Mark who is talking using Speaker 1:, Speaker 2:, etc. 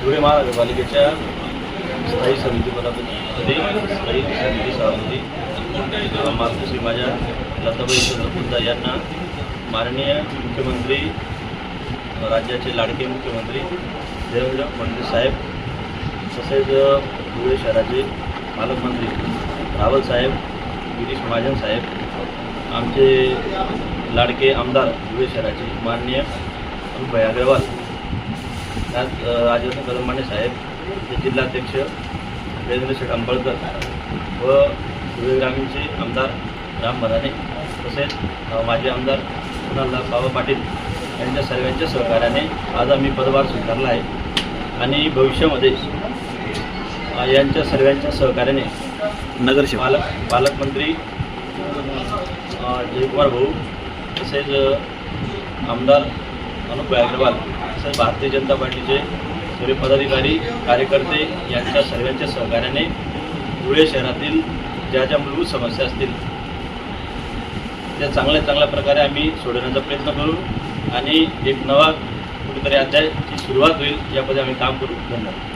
Speaker 1: धुळे महानगरपालिकेच्या स्थायी समितीपदासाठी स्थायी समिती सभापती मातोश्री माझ्या लताबाई चंद्रपूरदा यांना माननीय मुख्यमंत्री, राज्याचे लाडके मुख्यमंत्री देवेंद्र फडणवीस साहेब, तसेच धुळे शहराचे पालकमंत्री रावल साहेब, गिरीश महाजन साहेब, आमचे लाडके आमदार धुळे शहराचे माननीय अनुभाई अग्रवाल, त्यात राजवर्धन कदमाने साहेब, ते जिल्हाध्यक्ष देवेंद्र शेठ अंबळकर व धुळे ग्रामीणचे आमदार राम भराणे, तसेच माजी आमदार कुणालदास बाबा पाटील यांच्या सर्वांच्या सहकार्याने आज आम्ही पदभार स्वीकारला आहे आणि भविष्यामध्ये यांच्या सर्वांच्या सहकार्याने नगरसेवक पालकमंत्री जयकुमार भाऊ, तसेच आमदार अनुभाई अग्रवाल, तसेच भारतीय जनता पार्टीचे सर्व पदाधिकारी कार्यकर्ते यांच्या सर्वांच्या सहकार्याने धुळे शहरातील ज्या ज्या मूलभूत समस्या असतील त्या चांगल्या प्रकारे आम्ही सोडवण्याचा प्रयत्न करू आणि एक नवा कुठेतरी अध्यायाची सुरुवात होईल यामध्ये आम्ही काम करू. धन्यवाद.